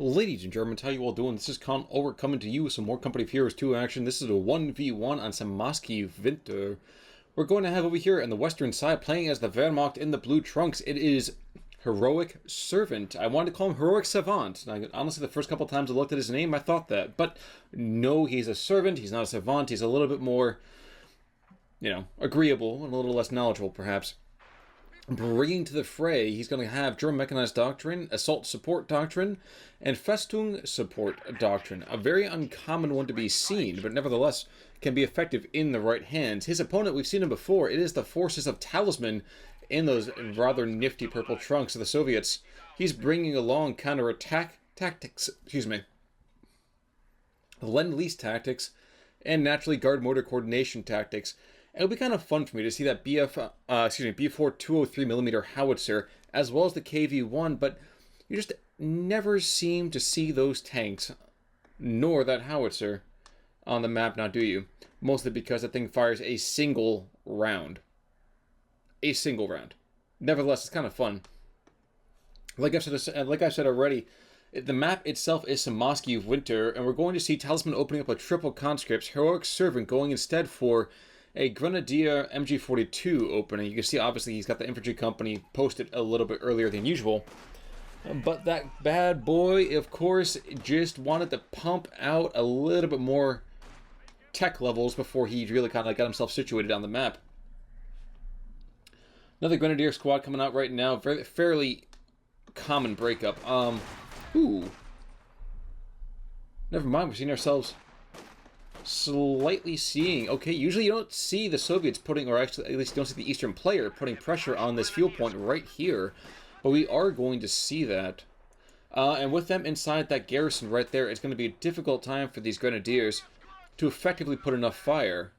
Ladies and gentlemen, how you all doing? This is Con Over coming to you with some more Company of Heroes 2 action. This is a 1v1 on Smoskiy Winter. We're going to have over here on the western side, playing as the Wehrmacht in the blue trunks. It is Heroic Servant. I wanted to call him Heroic Savant. Honestly, the first couple times I looked at his name, I thought that. But no, he's a servant. He's not a savant. He's a little bit more, agreeable and a little less knowledgeable, perhaps. Bringing to the fray, he's going to have German Mechanized Doctrine, Assault Support Doctrine, and Festung Support Doctrine. A very uncommon one to be seen, but nevertheless can be effective in the right hands. His opponent, we've seen him before, it is the forces of Talisman in those rather nifty purple trunks of the Soviets. He's bringing along counterattack tactics, Lend-Lease tactics, and naturally guard motor coordination tactics. It'll be kind of fun for me to see that B4 203mm howitzer, as well as the KV-1, but you just never seem to see those tanks, nor that howitzer, on the map now, do you? Mostly because that thing fires a single round. A single round. Nevertheless, it's kind of fun. Like I've said already, the map itself is Smoskiy Winter, and we're going to see Talisman opening up a triple conscripts, Heroic Servant going instead for a Grenadier MG42 opening. You can see, obviously, he's got the infantry company posted a little bit earlier than usual. But that bad boy, of course, just wanted to pump out a little bit more tech levels before he really kind of got himself situated on the map. Another Grenadier squad coming out right now. Fairly common breakup. Ooh. Never mind, we're seeing ourselves slightly seeing. Okay, usually you don't see the Soviets putting, or actually at least you don't see the Eastern player putting pressure on this fuel point right here, but we are going to see that. And with them inside that garrison right there, it's going to be a difficult time for these Grenadiers to effectively put enough fire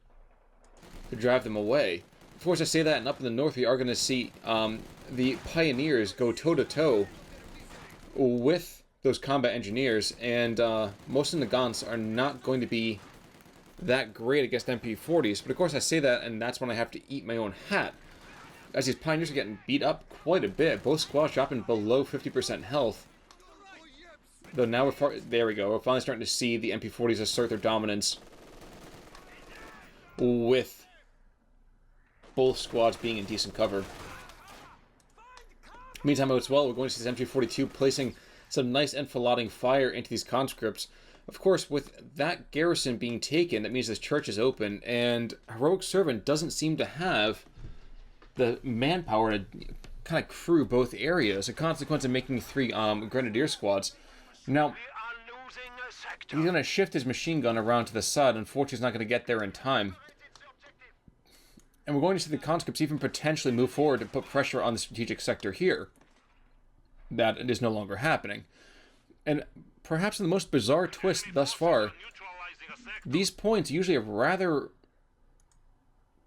to drive them away. Of course, I say that, and up in the north we are going to see the Pioneers go toe-to-toe with those combat engineers, and most of the Nagants are not going to be that great against MP40s, but of course I say that, and that's when I have to eat my own hat, as these Pioneers are getting beat up quite a bit. Both squads dropping below 50% health. Though now there we go, we're finally starting to see the MP40s assert their dominance, with both squads being in decent cover. Meantime, as well, we're going to see this MG42 placing some nice enfilading fire into these conscripts. Of course, with that garrison being taken, that means this church is open, and Heroic Servant doesn't seem to have the manpower to kind of crew both areas, a consequence of making three Grenadier squads. Now, he's going to shift his machine gun around to the side. Unfortunately, he's not going to get there in time. And we're going to see the conscripts even potentially move forward to put pressure on the strategic sector here. That it is no longer happening. And perhaps in the most bizarre twist thus far, these points usually have rather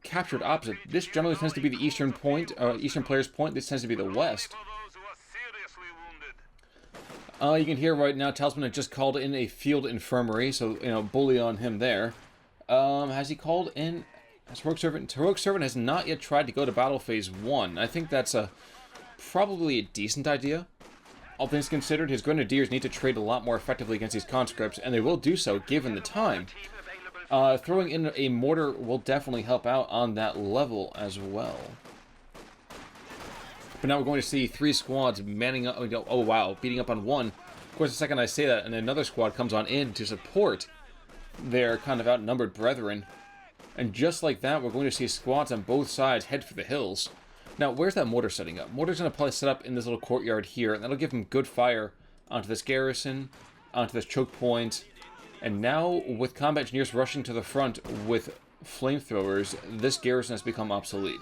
captured opposite. This generally tends to be the eastern point, eastern player's point. This tends to be the west. You can hear right now Talisman had just called in a field infirmary, so, bully on him there. Has he called in as Heroic Servant? Heroic Servant has not yet tried to go to Battle Phase 1. I think that's probably a decent idea. All things considered, his Grenadiers need to trade a lot more effectively against these conscripts, and they will do so given the time. Throwing in a mortar will definitely help out on that level as well. But now we're going to see three squads manning up. Oh wow, beating up on one. Of course, the second I say that, and another squad comes on in to support their kind of outnumbered brethren. And just like that, we're going to see squads on both sides head for the hills. Now, where's that mortar setting up? Mortar's going to probably set up in this little courtyard here, and that'll give him good fire onto this garrison, onto this choke point. And now, with combat engineers rushing to the front with flamethrowers, this garrison has become obsolete.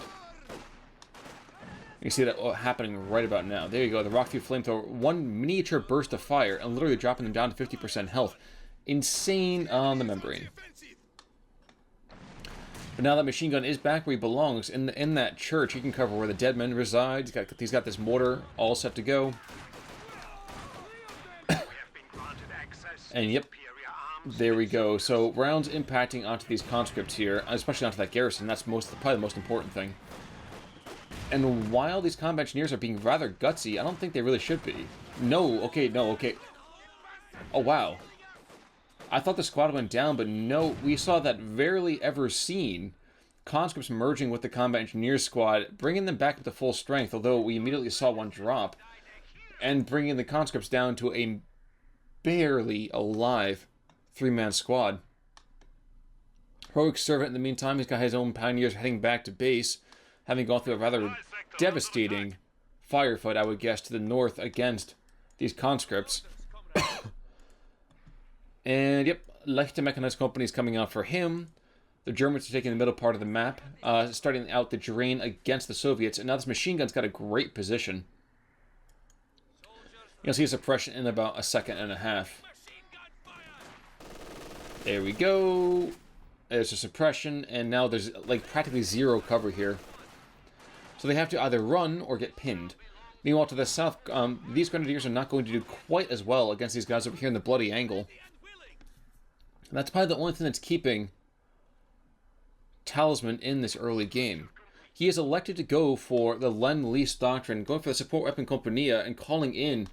You see that happening right about now. There you go, the Rock-Through Flamethrower. One miniature burst of fire, and literally dropping them down to 50% health. Insane on the membrane. But now that machine gun is back where he belongs, in that church. He can cover where the dead men reside. He's got this mortar all set to go. And yep, there we go. So rounds impacting onto these conscripts here, especially onto that garrison. That's probably the most important thing. And while these combat engineers are being rather gutsy, I don't think they really should be. No, okay, no, okay. Oh, wow. I thought the squad went down, but no, we saw that rarely ever seen conscripts merging with the combat engineer squad, bringing them back up to full strength, although we immediately saw one drop, and bringing the conscripts down to a barely alive 3-man squad. Heroic Servant, in the meantime, he's got his own pioneers heading back to base, having gone through a rather devastating firefight, I would guess, to the north against these conscripts. And, yep, Leichte Mechanized Company is coming out for him. The Germans are taking the middle part of the map, starting out the drain against the Soviets, and now this machine gun's got a great position. You'll see a suppression in about a second and a half. There we go. There's a suppression, and now there's like practically zero cover here. So they have to either run or get pinned. Meanwhile, to the south, these Grenadiers are not going to do quite as well against these guys over here in the bloody angle. And that's probably the only thing that's keeping Talisman in this early game. He is elected to go for the Lend-Lease doctrine, going for the support weapon Compania and calling in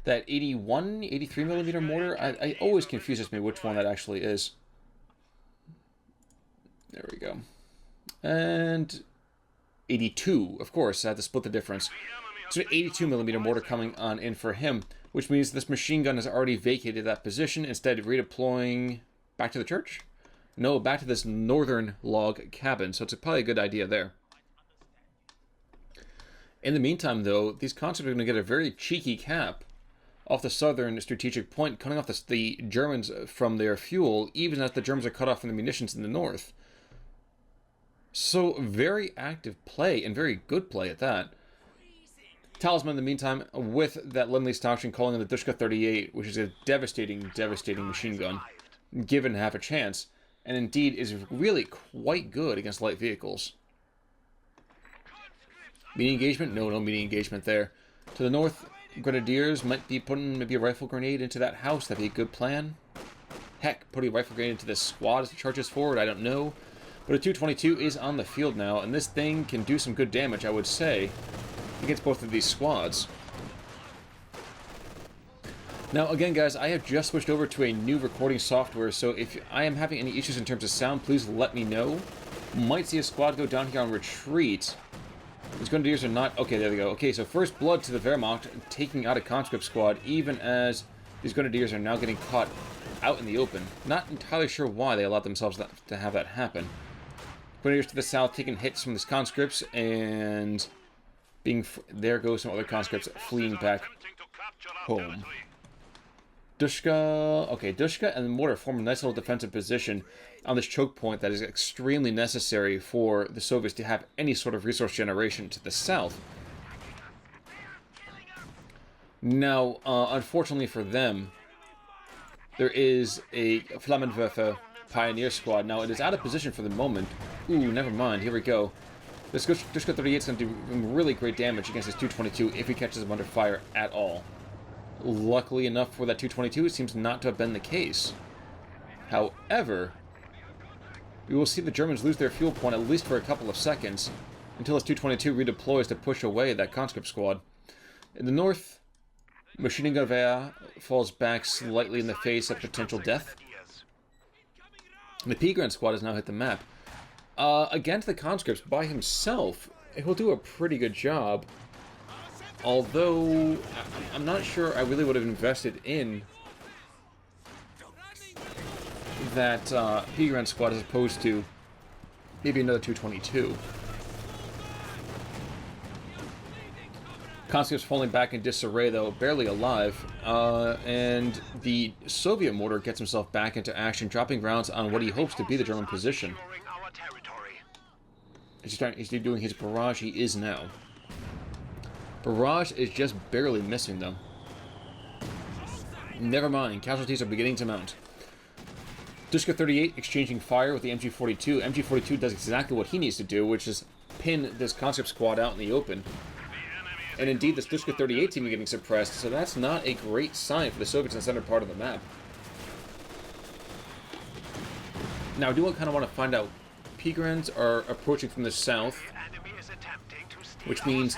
that 83mm mortar. I always confuses me which one that actually is. There we go. And 82, of course. I had to split the difference. So 82mm mortar coming on in for him, which means this machine gun has already vacated that position, instead of redeploying back to the church? No, back to this northern log cabin, so it's probably a good idea there. In the meantime, though, these conscripts are going to get a very cheeky cap off the southern strategic point, cutting off the Germans from their fuel, even as the Germans are cut off from the munitions in the north. So, very active play, and very good play at that. Talisman, in the meantime, with that Lend-Lease doctrine, calling in the Dushka 38, which is a devastating, devastating machine gun, given half a chance, and indeed is really quite good against light vehicles. Meeting engagement? No meeting engagement there. To the north, Grenadiers might be putting maybe a rifle grenade into that house. That'd be a good plan. Heck, putting a rifle grenade into this squad as it charges forward, I don't know. But a 222 is on the field now, and this thing can do some good damage, I would say, against both of these squads. Now, again, guys, I have just switched over to a new recording software, so if I am having any issues in terms of sound, please let me know. Might see a squad go down here on retreat. These Grenadiers are not... Okay, there they go. Okay, so first blood to the Wehrmacht, taking out a conscript squad, even as these Grenadiers are now getting caught out in the open. Not entirely sure why they allowed themselves to have that happen. Grenadiers to the south taking hits from these conscripts, and there goes some other conscripts fleeing back home. Dushka... Okay, Dushka and the mortar form a nice little defensive position on this choke point that is extremely necessary for the Soviets to have any sort of resource generation to the south. Now, unfortunately for them, there is a Flammenwerfer Pioneer Squad. Now, it is out of position for the moment. Ooh, never mind. Here we go. This Dushka 38 is going to do really great damage against this 222 if he catches him under fire at all. Luckily enough for that 222, it seems not to have been the case. However, we will see the Germans lose their fuel point at least for a couple of seconds until this 222 redeploys to push away that conscript squad. In the north, Machine Gun Wehr falls back slightly in the face of potential death. The P-Grand squad has now hit the map. Against the conscripts by himself, he'll do a pretty good job. Although, I'm not sure I really would have invested in that P-Grand squad as opposed to maybe another 222. Conscripts falling back in disarray, though, barely alive, and the Soviet mortar gets himself back into action, dropping rounds on what he hopes to be the German position. He's doing his barrage, he is now. Barrage is just barely missing them. Never mind, casualties are beginning to mount. Dushka 38 exchanging fire with the MG42. MG42 does exactly what he needs to do, which is pin this conscript squad out in the open. And indeed, this Dushka 38 team is getting suppressed, so that's not a great sign for the Soviets in the center part of the map. Now, I do kind of want to find out. P-Grands are approaching from the south, which means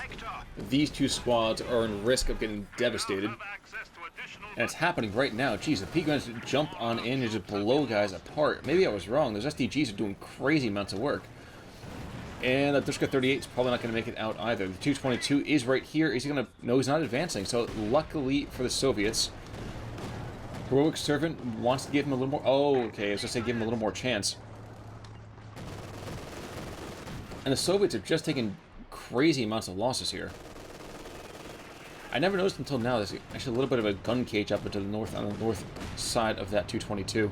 these two squads are in risk of getting devastated. And it's happening right now. Jeez, the P-Guns jump on in and just blow guys apart. Maybe I was wrong. Those SDGs are doing crazy amounts of work. And the Dushka 38 is probably not going to make it out either. The 222 is right here. Is he going to... No, he's not advancing. So, luckily for the Soviets, Heroic Servant wants to give him a little more... Oh, okay. I was going to say give him a little more chance. And the Soviets have just taken crazy amounts of losses here. I never noticed until now there's actually a little bit of a gun cage up into the north, on the north side of that 222.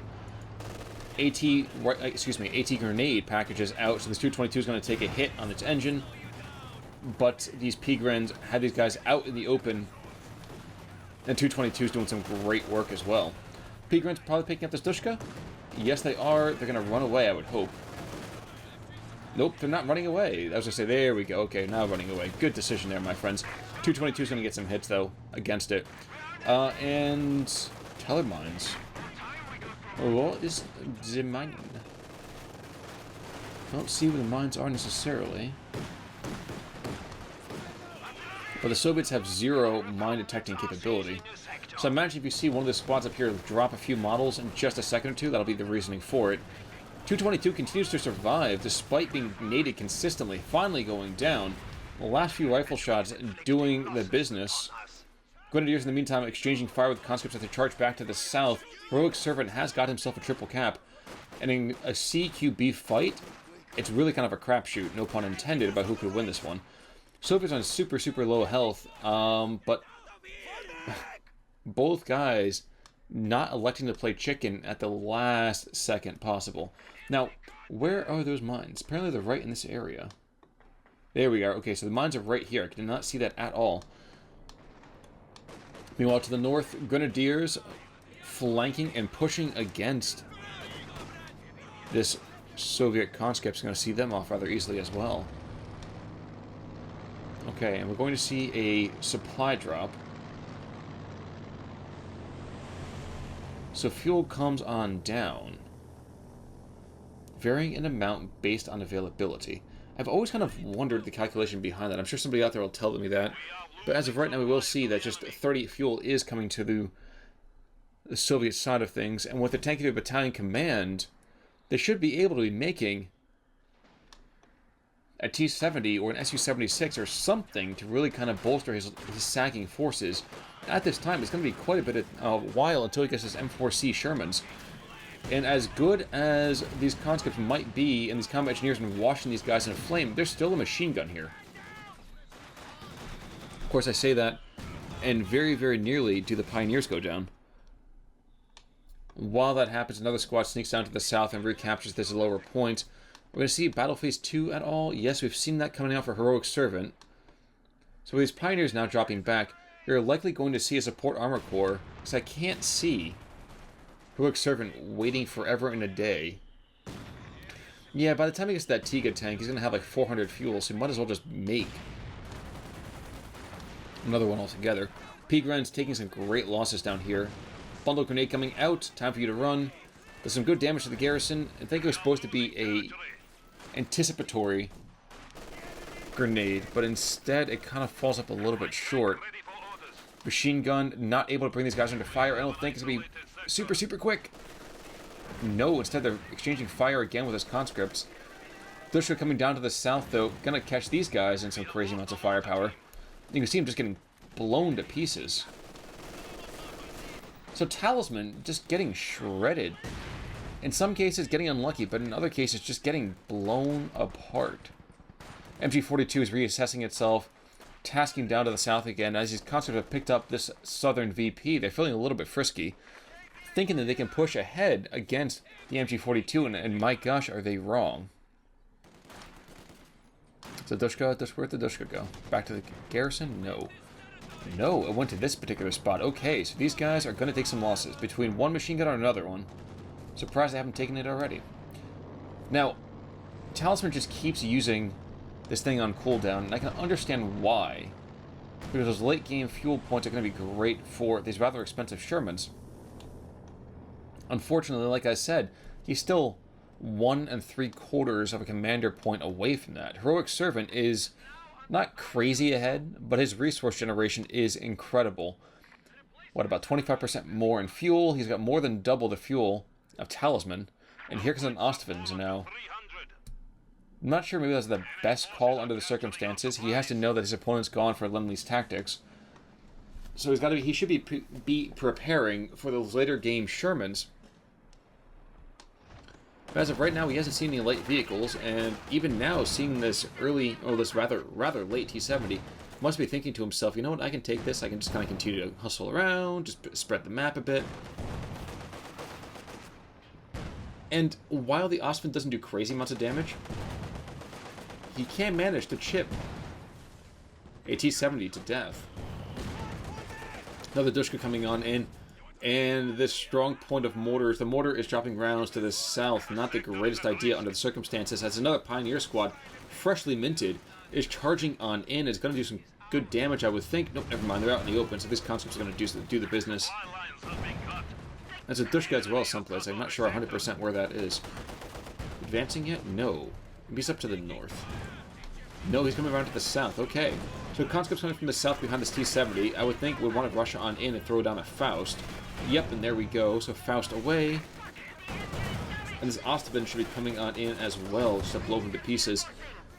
AT grenade packages out, so this 222 is going to take a hit on its engine. But these P-Grens had these guys out in the open, and 222 is doing some great work as well. P-Grens probably picking up this Dushka? Yes, they are. They're going to run away, I would hope. Nope, they're not running away. I was going to say, there we go. Okay, now running away. Good decision there, my friends. 222 is going to get some hits, though, against it. And... Teller mines. What is the mine? I don't see where the mines are necessarily. But the Soviets have zero mine detecting capability. So imagine if you see one of the squads up here drop a few models in just a second or two, that'll be the reasoning for it. 222 continues to survive despite being naded consistently, finally going down. The last few rifle shots doing the business. Grenadiers in the meantime exchanging fire with conscripts as they charge back to the south. Heroic Servant has got himself a triple cap. And in a CQB fight, it's really kind of a crapshoot, no pun intended, about who could win this one. Soviets on super, super low health, but both guys not electing to play chicken at the last second possible. Now, where are those mines? Apparently they're right in this area. There we are. Okay, so the mines are right here. I did not see that at all. Meanwhile, to the north, Grenadiers flanking and pushing against this Soviet conscript's going to see them off rather easily as well. Okay, and we're going to see a supply drop. So fuel comes on down. Varying in amount based on availability. I've always kind of wondered the calculation behind that. I'm sure somebody out there will tell me that. But as of right now, we will see that just 38 fuel is coming to the Soviet side of things. And with the Tank Battalion Command, they should be able to be making a T-70 or an Su-76 or something to really kind of bolster his sagging forces. At this time, it's going to be quite a bit of a while until he gets his M4C Shermans. And as good as these conscripts might be, and these combat engineers have been washing these guys in a flame, there's still a machine gun here. Of course, I say that, and very, very nearly do the Pioneers go down. While that happens, another squad sneaks down to the south and recaptures this lower point. We're going to see Battle Phase 2 at all? Yes, we've seen that coming out for Heroic Servant. So with these Pioneers now dropping back, you're likely going to see a support armor corps, because I can't see Heroic Servant waiting forever and a day. Yeah, by the time he gets to that Tiga tank, he's going to have like 400 fuel, so he might as well just make another one altogether. P-Gren's taking some great losses down here. Bundle grenade coming out. Time for you to run. Does some good damage to the garrison. I think it was supposed to be a anticipatory grenade, but instead it kind of falls up a little bit short. Machine gun not able to bring these guys under fire. I don't think it's going to be super, super quick. No, instead they're exchanging fire again with his conscripts. Dushka coming down to the south, though, gonna catch these guys in some crazy amounts of firepower. You can see him just getting blown to pieces. So Talisman just getting shredded. In some cases, getting unlucky, but in other cases, just getting blown apart. MG42 is reassessing itself, tasking down to the south again. As these conscripts have picked up this southern VP, they're feeling a little bit frisky, thinking that they can push ahead against the MG42, and my gosh, are they wrong. So Dushka, where'd the Dushka go? Back to the garrison? No. No, it went to this particular spot. Okay, so these guys are going to take some losses between one machine gun and another one. Surprised they haven't taken it already. Now, Talisman just keeps using this thing on cooldown, and I can understand why. Because those late game fuel points are going to be great for these rather expensive Shermans. Unfortunately, like I said, he's still 1 3/4 of a commander point away from that. Heroic Servant is not crazy ahead, but his resource generation is incredible. what, about 25% more in fuel. He's got more than double the fuel of Talisman. And here comes an Ostvin's now. I'm not sure maybe that's the best call under the circumstances. He has to know that his opponent's gone for Lend-Lease tactics. So he should be preparing for those later game Shermans. But as of right now, he hasn't seen any light vehicles, and even now, seeing this this rather late T-70, must be thinking to himself, you know what, I can take this, I can just kind of continue to hustle around, just spread the map a bit. And while the Ostwind doesn't do crazy amounts of damage, he can manage to chip a T-70 to death. Another Dushka coming on in, and this strong point of mortars. The mortar is dropping rounds to the south. Not the greatest idea under the circumstances, as another Pioneer squad, freshly minted, is charging on in. It's going to do some good damage, I would think. Nope, never mind. They're out in the open, so these conscripts are going to do the business. There's a Dushka as well someplace. I'm not sure 100% where that is. Advancing yet? No. Maybe he's up to the north. No, he's coming around to the south. Okay. So conscripts coming from the south behind this T-70, I would think would want to rush on in and throw down a Faust. Yep, and there we go. So Faust away. And this Ostwind should be coming on in as well, just to blow him to pieces.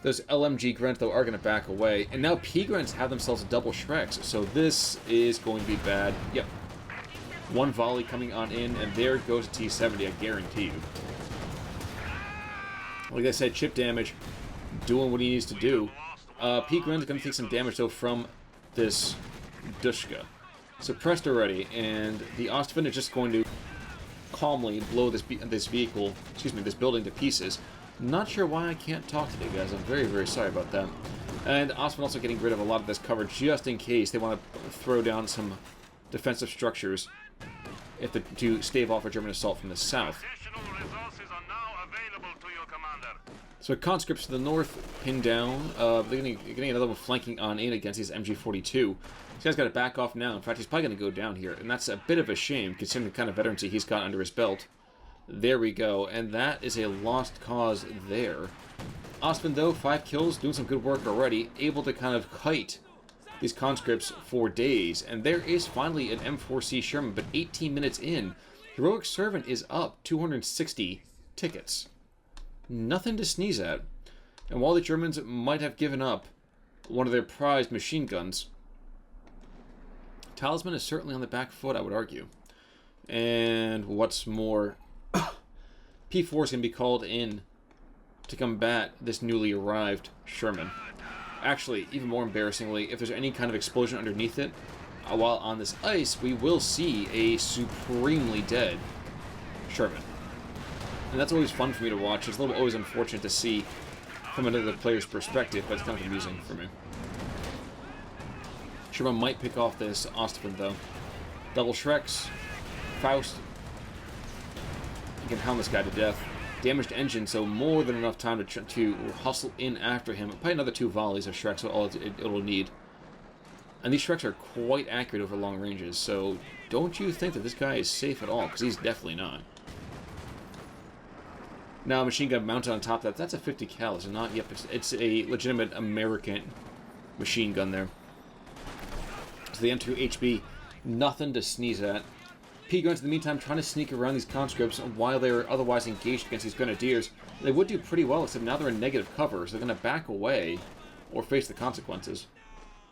Those LMG Grunt, though, are going to back away. And now P-Grunts have themselves double Shreks, so this is going to be bad. Yep. One volley coming on in, and there goes a T-70, I guarantee you. Like I said, chip damage, doing what he needs to do. P-Grunt is going to take some damage, though, from this Dushka. Suppressed already, and the Ostwind is just going to calmly blow this building to pieces. Not sure why I can't talk today, guys. I'm very, very sorry about that. And Ostwind also getting rid of a lot of this cover just in case they want to throw down some defensive structures to stave off a German assault from the south. So conscripts to the north, pinned down. They're getting another one flanking on in against these MG42. This guy's got to back off now. In fact, he's probably going to go down here, and that's a bit of a shame considering the kind of veterancy he's got under his belt. There we go, and that is a lost cause there. Ostwind, though, 5 kills, doing some good work already, able to kind of kite these conscripts for days. And there is finally an M4C Sherman, but 18 minutes in, Heroic Servant is up 260 tickets. Nothing to sneeze at. And while the Germans might have given up one of their prized machine guns, Talisman is certainly on the back foot, I would argue. And what's more, P4 is going to be called in to combat this newly arrived Sherman. Actually, even more embarrassingly, if there's any kind of explosion underneath it, while on this ice, we will see a supremely dead Sherman. And that's always fun for me to watch. It's always unfortunate to see from another player's perspective, but it's kind of amusing for me. Sherman might pick off this Ostwind, though. Double Shreks, Faust. You can hound this guy to death. Damaged engine, so more than enough time to hustle in after him. Probably another 2 volleys of Shreks, so all it'll need. And these Shreks are quite accurate over long ranges, so don't you think that this guy is safe at all, because he's definitely not. Now, machine gun mounted on top of that, that's a 50 cal, is it not? Yep, it's a legitimate American machine gun there. So the M2 HB, nothing to sneeze at. P-Grunts, in the meantime, trying to sneak around these conscripts while they're otherwise engaged against these grenadiers. They would do pretty well, except now they're in negative cover, so they're going to back away or face the consequences.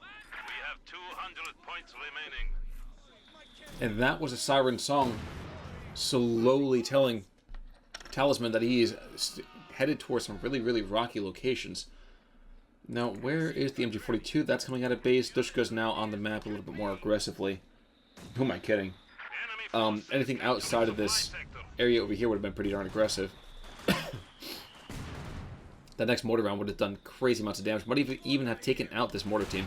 We have 200 points remaining. And that was a siren song slowly telling Talisman that he is headed towards some really, really rocky locations. Now, where is the MG42? That's coming out of base. Dushka's now on the map a little bit more aggressively. Who am I kidding? Anything outside of this area over here would have been pretty darn aggressive. That next mortar round would have done crazy amounts of damage. Might even have taken out this mortar team.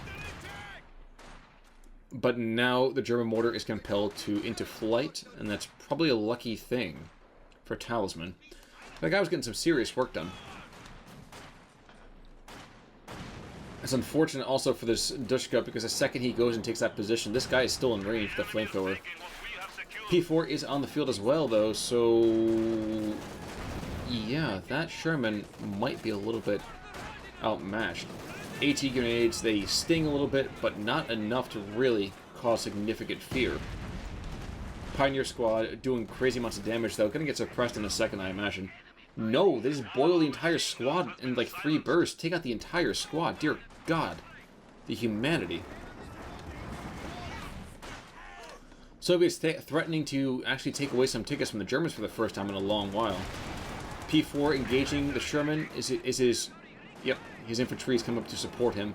But now the German mortar is compelled into flight, and that's probably a lucky thing for Talisman. That guy was getting some serious work done. It's unfortunate also for this Dushka, because the second he goes and takes that position, this guy is still in range for the flamethrower. P4 is on the field as well, though, so yeah, that Sherman might be a little bit outmatched. AT grenades, they sting a little bit, but not enough to really cause significant fear. Pioneer Squad doing crazy amounts of damage, though. Gonna get suppressed in a second, I imagine. No, they just boil the entire squad in like 3 bursts. Take out the entire squad. Dear God. The humanity. Soviets threatening to actually take away some tickets from the Germans for the first time in a long while. P4 engaging the Sherman. Yep, his infantry is coming up to support him.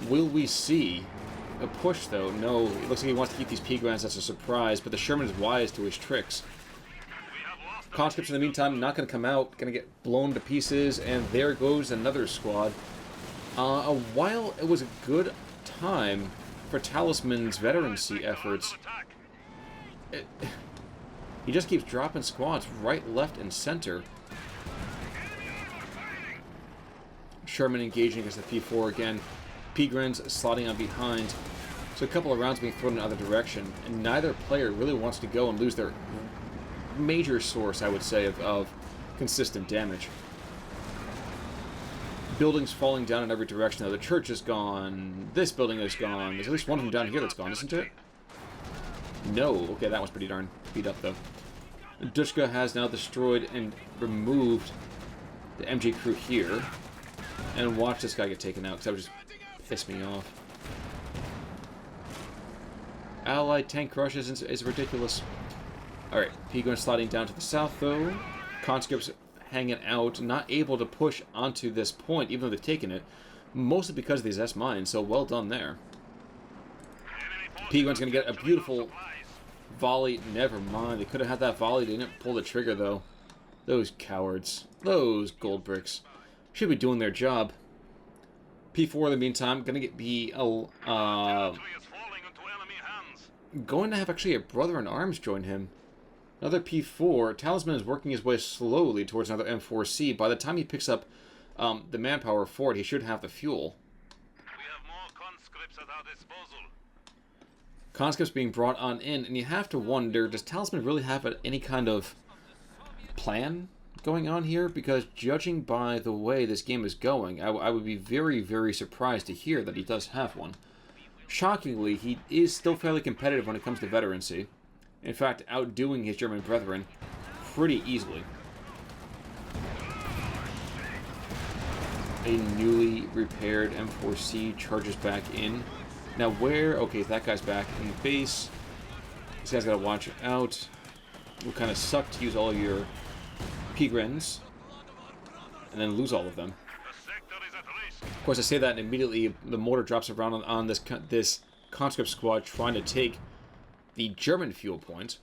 Will we see a push, though? No, it looks like he wants to keep these P-Grants as a surprise, but the Sherman is wise to his tricks. Conscripts, in the meantime, not going to come out, going to get blown to pieces, and there goes another squad. While it was a good time for Talisman's veterancy efforts, he just keeps dropping squads right, left, and center. Sherman engaging against the P4 again. P-Grens slotting on behind. So a couple of rounds being thrown in the other direction, and neither player really wants to go and lose their major source, I would say, of consistent damage. Buildings falling down in every direction. Now, the church is gone. This building is gone. There's at least one of them down here that's gone, isn't it? No. Okay, that one's pretty darn beat up, though. Dushka has now destroyed and removed the MG crew here. And watch this guy get taken out, because that would just piss me off. Allied tank crushes is ridiculous. Alright, P-Gun sliding down to the south, though. Conscripts hanging out, not able to push onto this point, even though they've taken it. Mostly because of these S-mines, so well done there. P-Gun's going to get a beautiful volley. Never mind, they could have had that volley. They didn't pull the trigger, though. Those cowards. Those gold bricks. Should be doing their job. P4, in the meantime, going to going to have actually a brother-in-arms join him. Another P4. Talisman is working his way slowly towards another M4C. By the time he picks up the manpower for it, he should have the fuel. We have more conscripts at our disposal. Conscripts being brought on in, and you have to wonder, does Talisman really have any kind of plan going on here? Because judging by the way this game is going, I would be very, very surprised to hear that he does have one. Shockingly, he is still fairly competitive when it comes to veterancy. In fact, outdoing his German brethren pretty easily. A newly repaired M4C charges back in. Now where? Okay, that guy's back in the base. This guy's got to watch out. It will kind of suck to use all your P-Grens and then lose all of them. Of course, I say that, and immediately the mortar drops around on this conscript squad trying to take the German fuel point.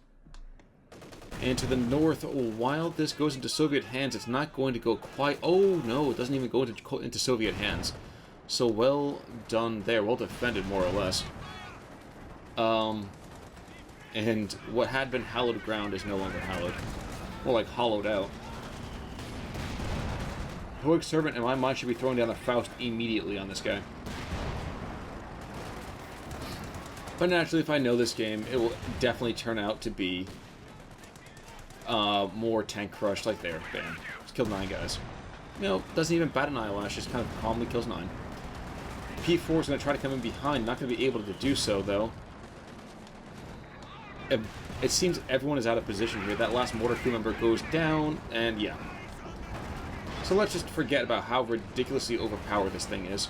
And to the north, while this goes into Soviet hands, it's not going to go quite... Oh, no, it doesn't even go into Soviet hands. So well done there. Well defended, more or less. And what had been hallowed ground is no longer hallowed. More like hollowed out. Heroicservant, in my mind, should be throwing down the Faust immediately on this guy. But naturally, if I know this game, it will definitely turn out to be more tank crush, like there. Bam. Just killed 9 guys. You know, doesn't even bat an eyelash, just kind of calmly kills 9. P4 is going to try to come in behind, not going to be able to do so, though. It seems everyone is out of position here. That last mortar crew member goes down, and yeah. So let's just forget about how ridiculously overpowered this thing is.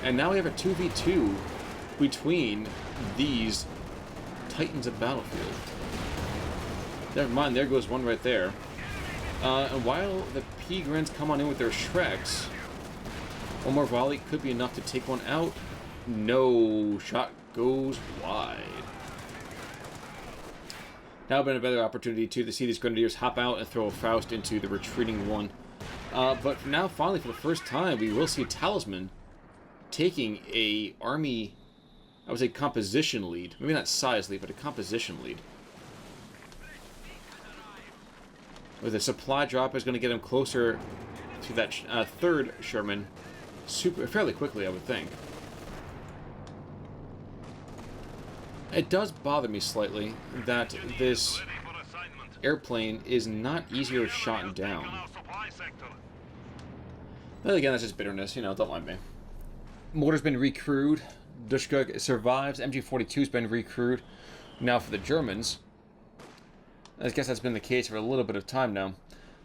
And now we have a 2v2 between these titans of battlefield. Never mind, there goes one right there. And while the P-Grens come on in with their Shreks, one more volley could be enough to take one out. No, shot goes wide. Now been a better opportunity to see these Grenadiers hop out and throw a Faust into the retreating one. But now, finally, for the first time, we will see Talisman taking a army, I would say, composition lead. Maybe not size lead, but a composition lead. With a supply drop is going to get him closer to that third Sherman fairly quickly, I would think. It does bother me slightly that this airplane is not easier shot down. But again, that's just bitterness, you know, don't mind me. Mortar's been recrewed. Dushka survives. MG-42 has been recruited. Now for the Germans. I guess that's been the case for a little bit of time now.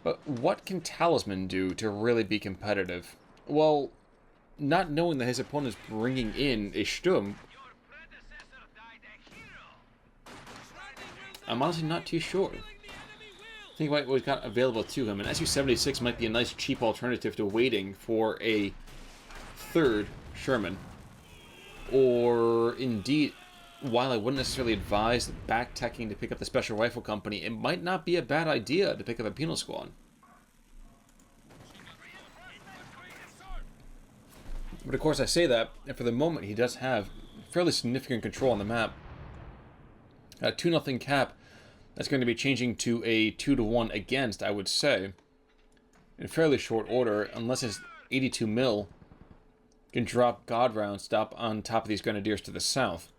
But what can Talisman do to really be competitive? Well, not knowing that his opponent is bringing in a Sturm, I'm honestly not too sure. Think about what he's got available to him. An Su-76 might be a nice cheap alternative to waiting for a third Sherman. Or, indeed, while I wouldn't necessarily advise back-teching to pick up the Special Rifle Company, it might not be a bad idea to pick up a Penal Squad. But of course I say that, and for the moment he does have fairly significant control on the map. A 2-0 cap, that's going to be changing to a 2-1 against, I would say, in fairly short order, unless his 82 mil can drop God round stop on top of these Grenadiers to the south.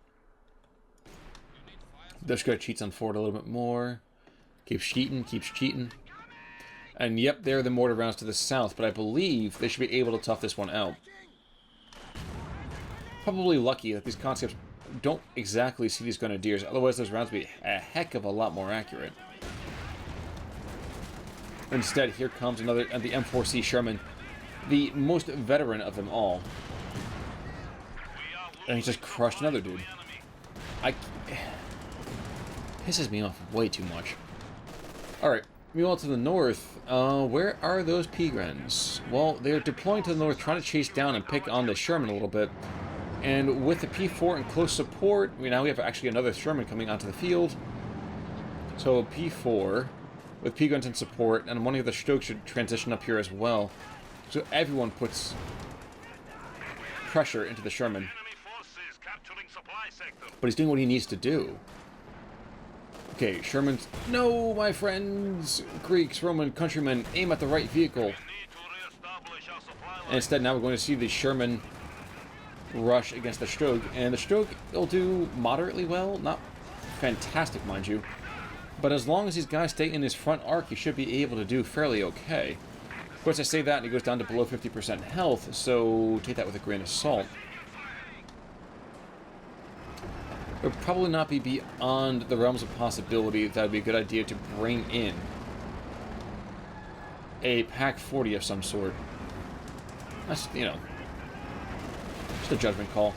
Dushka cheats on forward a little bit more. Keeps cheating. And yep, there are the mortar rounds to the south, but I believe they should be able to tough this one out. Probably lucky that these concepts don't exactly see these Grenadiers, otherwise those rounds would be a heck of a lot more accurate. Instead, here comes another, the M4C Sherman, the most veteran of them all. And he's just crushed another dude. Pisses me off way too much. Alright, meanwhile to the north, where are those P-Grens? Well, they're deploying to the north, trying to chase down and pick on the Sherman a little bit. And with the P4 in close support, now we have actually another Sherman coming onto the field. So P4 with P-Guns in support, and one of the Stokes should transition up here as well. So everyone puts pressure into the Sherman. But he's doing what he needs to do. Okay, Sherman's... No, my friends! Greeks, Roman, countrymen, aim at the right vehicle. And instead, now we're going to see the Sherman rush against the Stroke. And the Stroke will do moderately well. Not fantastic, mind you. But as long as these guys stay in his front arc, he should be able to do fairly okay. Of course, I say that, and he goes down to below 50% health, so take that with a grain of salt. It would probably not be beyond the realms of possibility that would be a good idea to bring in a Pack 40 of some sort. That's, you know, just a judgment call.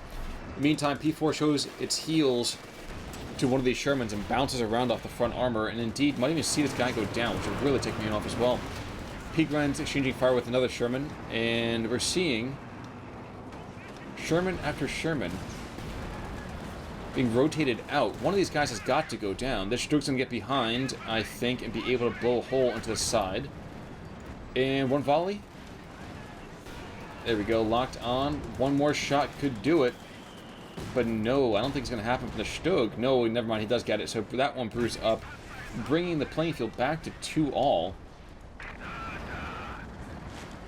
In the meantime, P4 shows its heels to one of these Shermans and bounces around off the front armor, and indeed might even see this guy go down, which would really take me off as well. P-Grens exchanging fire with another Sherman, and we're seeing Sherman after Sherman being rotated out. One of these guys has got to go down. This Stroke's going to get behind, I think, and be able to blow a hole into the side. And one volley. There we go, locked on. One more shot could do it. But no, I don't think it's going to happen from the Stug. No, never mind, he does get it. So that one brews up, bringing the playing field back to 2-all.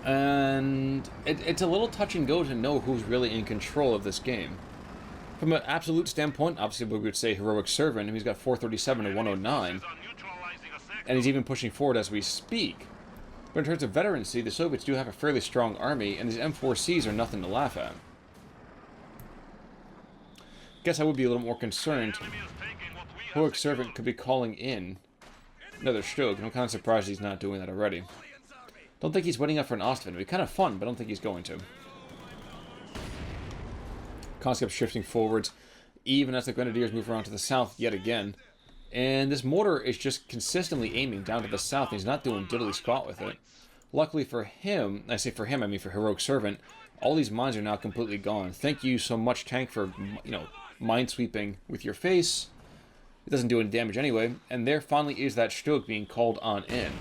And it's a little touch and go to know who's really in control of this game. From an absolute standpoint, obviously we would say heroic servant, and he's got 437 to 109. And he's even pushing forward as we speak. But in terms of veterancy, the Soviets do have a fairly strong army, and these M4Cs are nothing to laugh at. Guess I would be a little more concerned. Heroic servant could be calling in another Stug, and I'm kind of surprised he's not doing that already. Don't think he's waiting up for an Ostwind. It'd be kind of fun, but I don't think he's going to. Concept shifting forwards, even as the Grenadiers move around to the south yet again. And this mortar is just consistently aiming down to the south, and he's not doing diddly squat with it. Luckily for him, I say for him, I mean for Heroic Servant, all these mines are now completely gone. Thank you so much, tank, for, you know, minesweeping with your face. It doesn't do any damage anyway. And there finally is that Stug being called on in.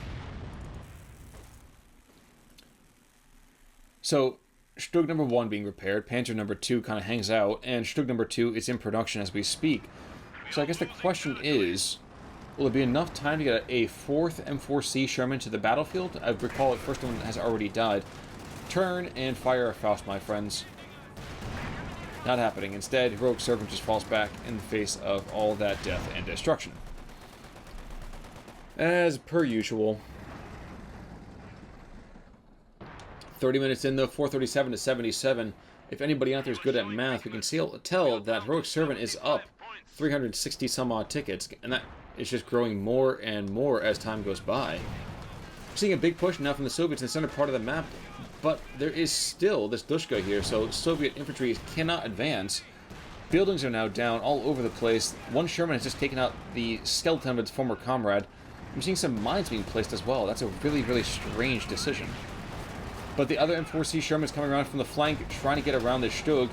So, Stug number 1 being repaired, Panzer number 2 kind of hangs out, and Stug number 2 is in production as we speak. So I guess the question is, will it be enough time to get a 4th M4C Sherman to the battlefield? I recall the first one has already died. Turn and fire a Faust, my friends. Not happening. Instead, Heroic Servant just falls back in the face of all that death and destruction. As per usual. 30 minutes in, though, 437 to 77. If anybody out there is good at math, we can tell that Heroic Servant is up 360 some odd tickets, and that is just growing more and more as time goes by. We're seeing a big push now from the Soviets in the center part of the map, but there is still this Dushka here, so Soviet infantry cannot advance. Buildings are now down all over the place. One Sherman has just taken out the skeleton of its former comrade. I'm seeing some mines being placed as well. That's a really, really strange decision. But the other M4C Sherman is coming around from the flank, trying to get around this Stug.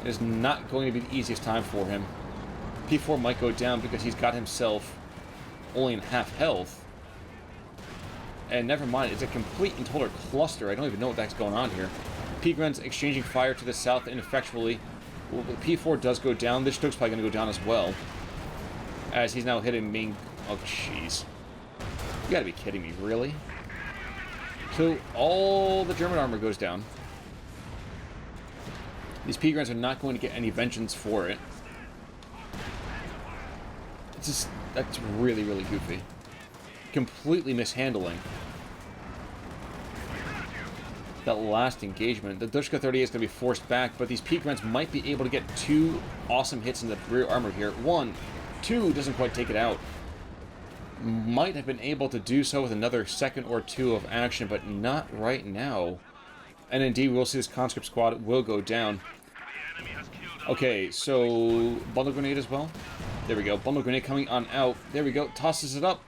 It is not going to be the easiest time for him. P4 might go down because he's got himself only in half health. And never mind, it's a complete and total cluster. I don't even know what that's going on here. Pigren's exchanging fire to the south ineffectually. Well, P4 does go down. This Stug's probably going to go down as well. As he's now hitting me. Oh, jeez. You gotta be kidding me, really? So, all the German armor goes down. These Pigren's are not going to get any vengeance for it. It's just, that's really, really goofy. Completely mishandling that last engagement. The Dushka 38 is going to be forced back, but these Pigren's might be able to get 2 awesome hits in the rear armor here. 1, 2 doesn't quite take it out. Might have been able to do so with another second or 2 of action, but not right now. And indeed, we'll see this conscript squad will go down. Okay, so bundle grenade as well. There we go. Bundle grenade coming on out. There we go. Tosses it up.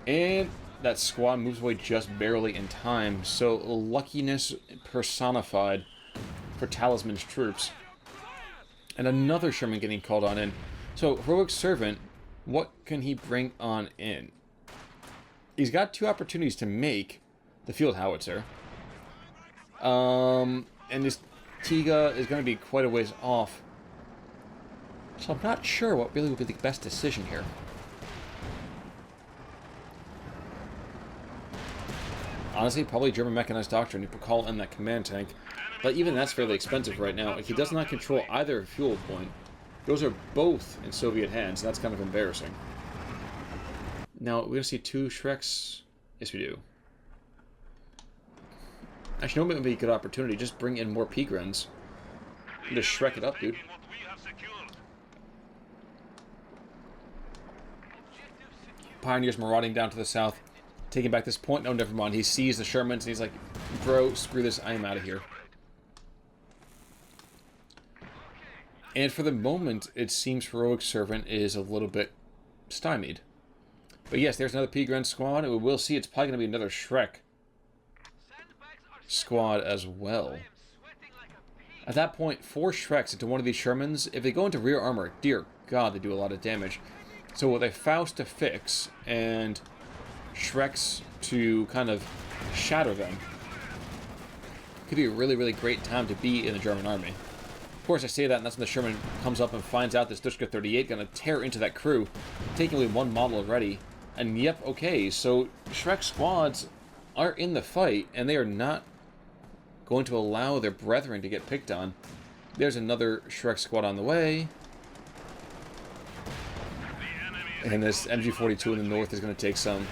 And that squad moves away just barely in time. So luckiness personified for Talisman's troops. And another Sherman getting called on in. So Heroic Servant, what can he bring on in? He's got 2 opportunities to make the field howitzer. And this Tiga is going to be quite a ways off. So I'm not sure what really would be the best decision here. Honestly, probably German Mechanized Doctrine. You could call in that command tank. But even that's fairly expensive right now. He does not control either fuel point. Those are both in Soviet hands. That's kind of embarrassing. Now, we're going to see 2 Shreks. Yes, we do. Actually, no, it would be a good opportunity. Just bring in more Pigren's. Just Shrek it up, dude. Pioneers marauding down to the south. Taking back this point. No, never mind. He sees the Shermans and he's like, bro, screw this. I am out of here. And for the moment, it seems Heroic Servant is a little bit stymied. But yes, there's another Pigren squad, and we will see it's probably going to be another Shrek squad as well. At that point, 4 Shreks into one of these Shermans, if they go into rear armor, dear God, they do a lot of damage. So with a Faust to fix, and Shreks to kind of shatter them, could be a really, really great time to be in the German army. Of course, I say that, and that's when the Sherman comes up and finds out this Dushka 38 going to tear into that crew, taking away 1 model already. And yep, okay, so Shrek squads are in the fight, and they are not going to allow their brethren to get picked on. There's another Shrek squad on the way. And this MG42 in the north is going to take some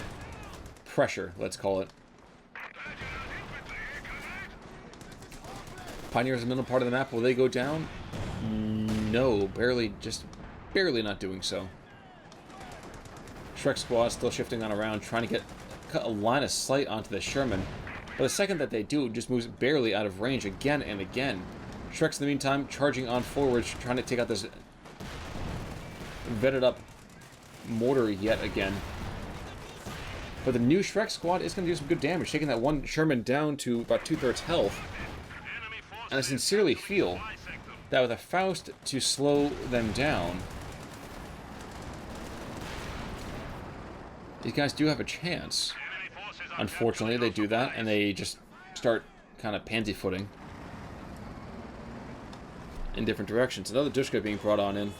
pressure, let's call it. Pioneers in the middle part of the map, will they go down? No, barely, just barely not doing so. Shrek squad still shifting on around, trying to get a line of sight onto the Sherman. But the second that they do, it just moves barely out of range again and again. Shrek's in the meantime charging on forwards, trying to take out this vetted up mortar yet again. But the new Shrek squad is going to do some good damage, taking that one Sherman down to about 2/3 health. And I sincerely feel that with a Faust to slow them down, these guys do have a chance. Unfortunately, they do that, and they just start kind of pansy-footing in different directions. Another Dushka being brought on in.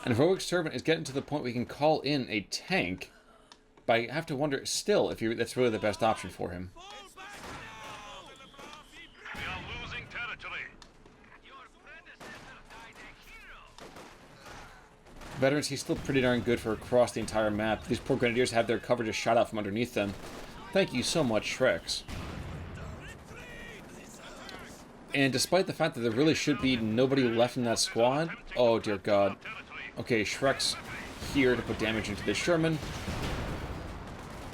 And Heroic Servant is getting to the point where we can call in a tank, but I have to wonder still if that's really the best option for him. Veterans, he's still pretty darn good for across the entire map. These poor Grenadiers have their cover just shot out from underneath them. Thank you so much, Shreks. And despite the fact that there really should be nobody left in that squad... Oh, dear God. Okay, Shrek's here to put damage into this Sherman.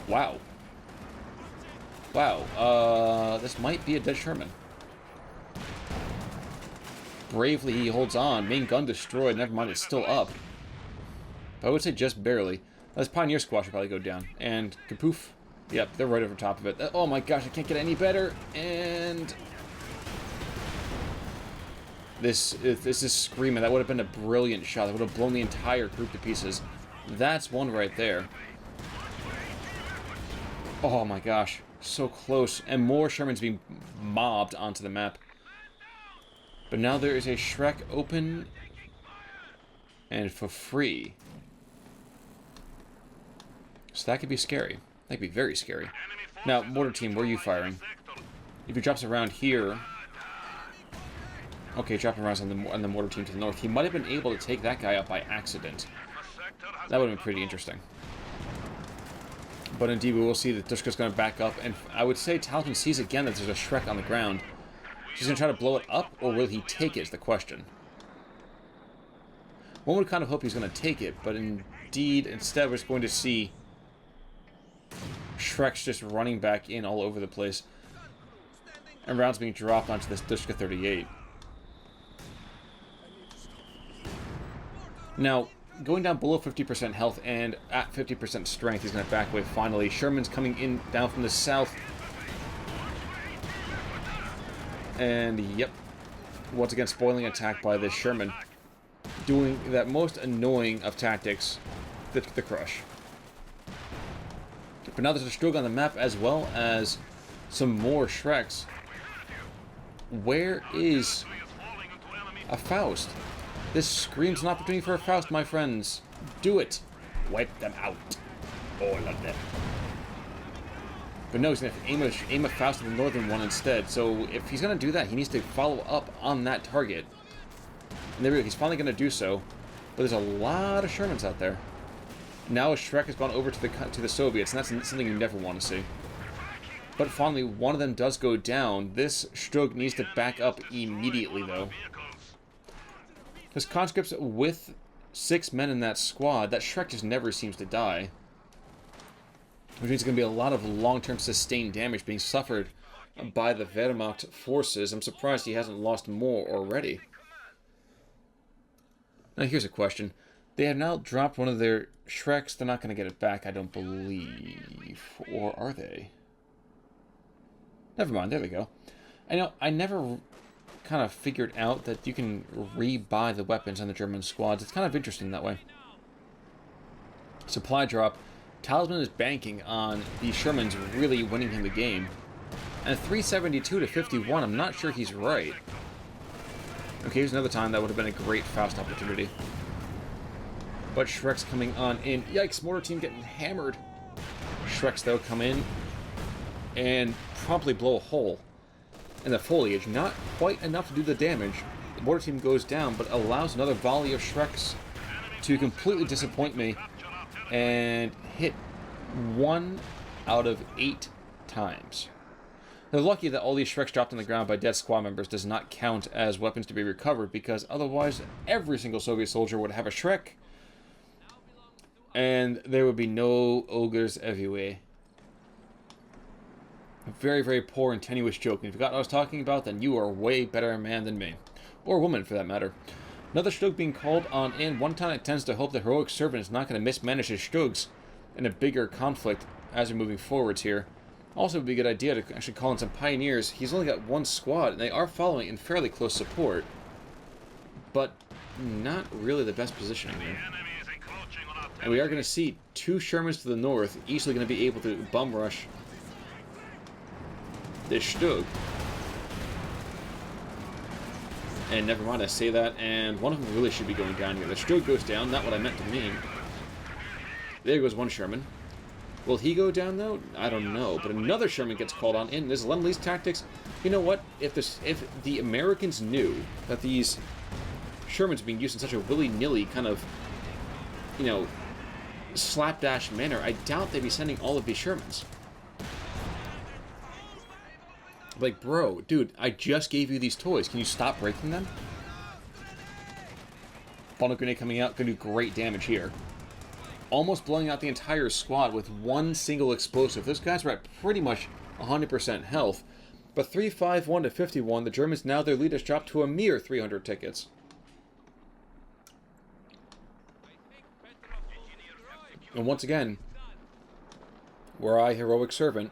Wow. Wow, this might be a dead Sherman. Bravely, he holds on. Main gun destroyed. Never mind, it's still up. But I would say just barely. This Pioneer squad should probably go down. And kapoof. Yep, they're right over top of it. Oh my gosh, I can't get any better. And... This is screaming. That would have been a brilliant shot. That would have blown the entire group to pieces. That's one right there. Oh my gosh. So close. And more Shermans being mobbed onto the map. But now there is a Shrek open. And for free. So that could be scary. That could be very scary. Now, mortar team, where are you firing? If he drops around here... Okay, dropping around on the mortar team to the north. He might have been able to take that guy out by accident. That would have been pretty interesting. But indeed, we will see that Dushka's going to back up. And I would say Talisman sees again that there's a Shrek on the ground. He's going to try to blow it up, or will he take it is the question. One would kind of hope he's going to take it, but indeed, instead we're just going to see Shrek's just running back in all over the place. And rounds being dropped onto this Dushka 38. Now, going down below 50% health and at 50% strength, he's going to back away finally. Sherman's coming in down from the south. And, yep. Once again, spoiling attack by this Sherman. Doing that most annoying of tactics, the crush. But now there's a Strug on the map as well as some more Shreks. Where is a Faust? This screams an opportunity for a Faust, my friends. Do it. Wipe them out. All of them. But no, he's going to aim a Faust at the northern one instead. So if he's going to do that, he needs to follow up on that target. And there we go. He's finally going to do so. But there's a lot of Shermans out there. Now Shrek has gone over to the Soviets, and that's something you never want to see. But finally, one of them does go down. This Strug needs to back up immediately, though. Because conscripts with 6 men in that squad, that Shrek just never seems to die. Which means there's going to be a lot of long-term sustained damage being suffered by the Wehrmacht forces. I'm surprised he hasn't lost more already. Now here's a question. They have now dropped one of their Shreks. They're not going to get it back, I don't believe. Or are they? Never mind, there we go. I never kind of figured out that you can re-buy the weapons on the German squads. It's kind of interesting that way. Supply drop. Talisman is banking on these Shermans really winning him the game. And 372 to 51, I'm not sure he's right. Okay, here's another time that would have been a great Faust opportunity. But Shrek's coming on in. Yikes, mortar team getting hammered. Shrek's, though, come in and promptly blow a hole in the foliage. Not quite enough to do the damage. The mortar team goes down, but allows another volley of Shreks to completely disappoint me and hit 1 out of 8 times. They're lucky that all these Shreks dropped on the ground by dead squad members does not count as weapons to be recovered, because otherwise every single Soviet soldier would have a Shrek, and there would be no ogres everywhere. A very, very poor and tenuous joke. And if you forgot what I was talking about, then you are way better a man than me. Or woman, for that matter. Another Stug being called on in. One time it tends to hope the heroic servant is not going to mismanage his Stugs in a bigger conflict as we're moving forwards here. Also, it would be a good idea to actually call in some pioneers. He's only got 1 squad, and they are following in fairly close support. But not really the best positioning here. And we are going to see 2 Shermans to the north, easily going to be able to bum rush this Stug. And never mind, I say that, and one of them really should be going down here. The Stug goes down, not what I meant to mean. There goes 1 Sherman. Will he go down, though? I don't know. But another Sherman gets called on in. This Lend-Lease tactics. You know what? If the Americans knew that these Shermans are being used in such a willy-nilly kind of, you know, slapdash manner, I doubt they'd be sending all of these Shermans. Like, bro, dude, I just gave you these toys. Can you stop breaking them? Funnel grenade coming out, gonna do great damage here. Almost blowing out the entire squad with one single explosive. Those guys were at pretty much 100% health. But 351 to 51, the Germans now their lead has dropped to a mere 300 tickets. And once again, were I heroic servant,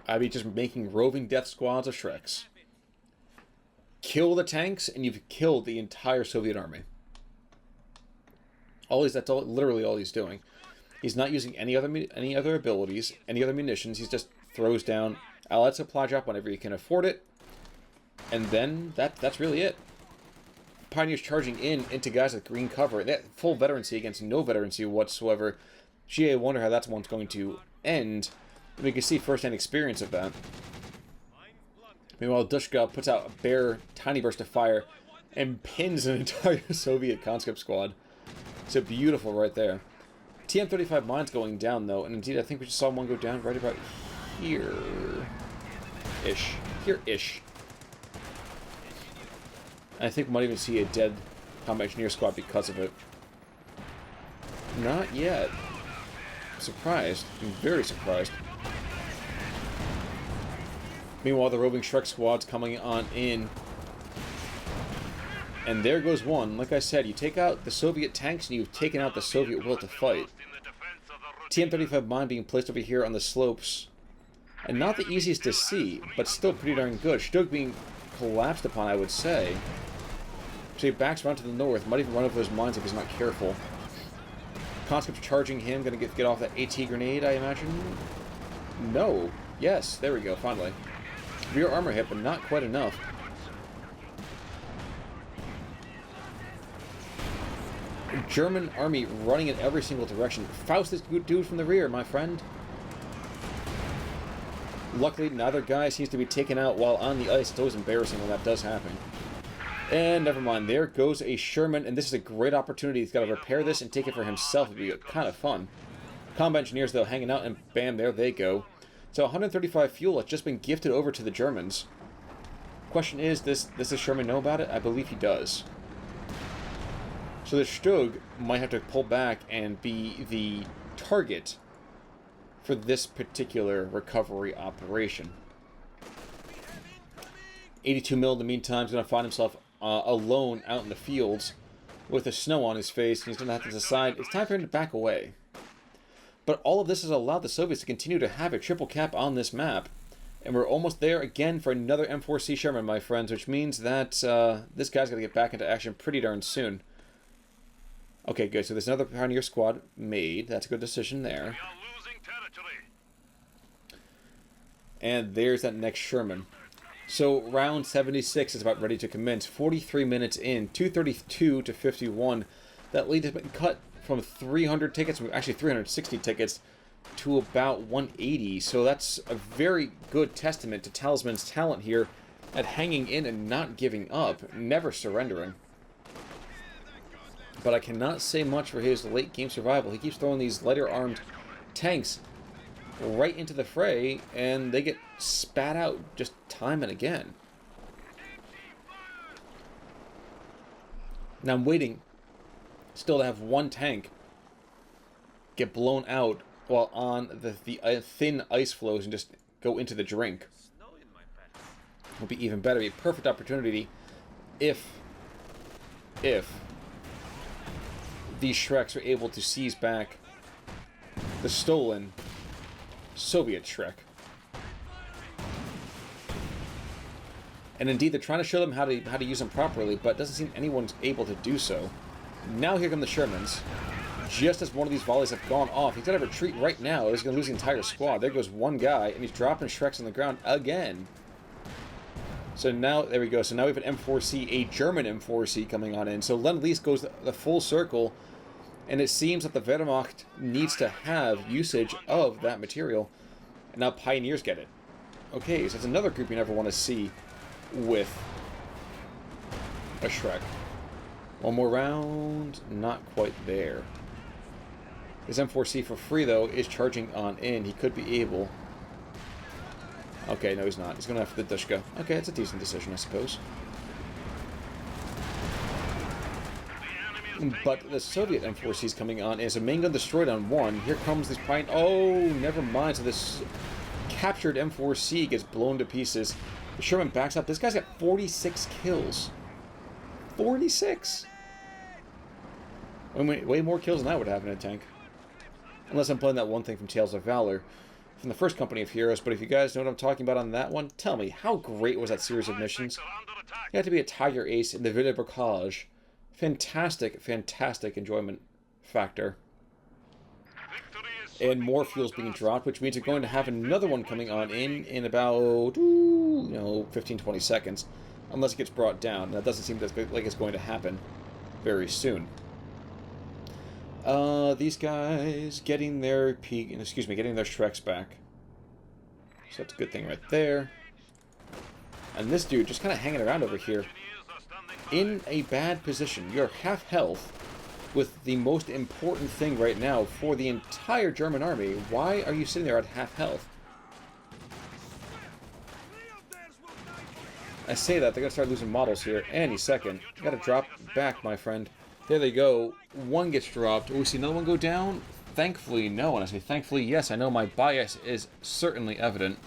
I'd be just making roving death squads of Shreks. Kill the tanks, and you've killed the entire Soviet army. Literally all he's doing. He's not using any other abilities, any other munitions. He just throws down allied supply drop whenever he can afford it, and then that's really it. Pioneers charging into guys with green cover. That full veterancy against no veterancy whatsoever. Gee, I wonder how that one's going to end. We can see first-hand experience of that. Meanwhile, Dushka puts out a bare, tiny burst of fire and pins an entire Soviet conscript squad. So beautiful right there. TM-35 mines going down, though, and indeed I think we just saw one go down right about here-ish. Here-ish. I think we might even see a dead combat engineer squad because of it. Not yet. Surprised. I'm very surprised. Meanwhile, the roving Shrek squad's coming on in. And there goes one. Like I said, you take out the Soviet tanks and you've taken out the Soviet will to fight. TM-35 mine being placed over here on the slopes. And not the easiest to see, but still pretty darn good. Stug being collapsed upon, I would say. So he backs around to the north. Might even run over those mines if he's not careful. Conscripts charging him. Gonna get off that AT grenade, I imagine? No. Yes, there we go, finally. Rear armor hit, but not quite enough. German army running in every single direction. Faust this dude from the rear, my friend. Luckily, neither guy seems to be taken out while on the ice. It's always embarrassing when that does happen. And never mind, there goes a Sherman, and this is a great opportunity. He's got to repair this and take it for himself. It'd be kind of fun. Combat engineers, though, hanging out, and bam, there they go. So 135 fuel has just been gifted over to the Germans. Question is, does Sherman know about it? I believe he does. So the Stug might have to pull back and be the target for this particular recovery operation. 82 mil in the meantime is going to find himself alone out in the fields with the snow on his face, and he's going to have to decide it's time for him to back away. But all of this has allowed the Soviets to continue to have a triple cap on this map, and we're almost there again for another M4C Sherman, my friends, which means that this guy's going to get back into action pretty darn soon. Okay, good. So there's another Pioneer squad made. That's a good decision there. And there's that next Sherman. So round 76 is about ready to commence. 43 minutes in, 232 to 51. That lead has been cut from 300 tickets, actually 360 tickets, to about 180. So that's a very good testament to Talisman's talent here at hanging in and not giving up, never surrendering. But I cannot say much for his late game survival. He keeps throwing these lighter armed tanks right into the fray, and they get spat out just time and again. Now I'm waiting still to have one tank get blown out while on the thin ice floes and just go into the drink. Would be even better. A perfect opportunity if these Shreks are able to seize back the stolen Soviet Shrek. And indeed, they're trying to show them how to use them properly, but it doesn't seem anyone's able to do so. Now here come the Shermans. Just as one of these volleys have gone off, he's got to retreat right now. He's going to lose the entire squad. There goes one guy, and he's dropping Shreks on the ground again. So now, there we go. So now we have an M4C, a German M4C coming on in. So Lend-Lease goes the full circle, and it seems that the Wehrmacht needs to have usage of that material. And now Pioneers get it. Okay, so it's another group you never want to see with a Shrek. One more round, not quite there. His M4C for free, though, is charging on in. He could be able Okay, no, he's not. He's going after the Dushka. Okay, it's a decent decision, I suppose. But the Soviet M4C is coming on. Is a main gun destroyed on one. Here comes this pine. Oh, never mind. So this captured M4C gets blown to pieces. The Sherman backs up. This guy's got 46 kills. 46! Way more kills than that would have in a tank. Unless I'm playing that one thing from Tales of Valor from the first Company of Heroes. But if you guys know what I'm talking about on that one, tell me, how great was that series of missions? You had to be a Tiger Ace in the Villa Brocage. Fantastic, fantastic enjoyment factor. And more fuel's being dropped, which means you're going to have another one coming on in about, 15-20 seconds. Unless it gets brought down. And that doesn't seem like it's going to happen very soon. These guys getting their getting their Shreks back. So that's a good thing right there. And this dude just kind of hanging around over here. In a bad position. You're half health with the most important thing right now for the entire German army. Why are you sitting there at half health? I say that, they're going to start losing models here any second. You got to drop back, my friend. There they go. One gets dropped. Oh, we see another one go down? Thankfully, no. And I say thankfully, yes. I know my bias is certainly evident.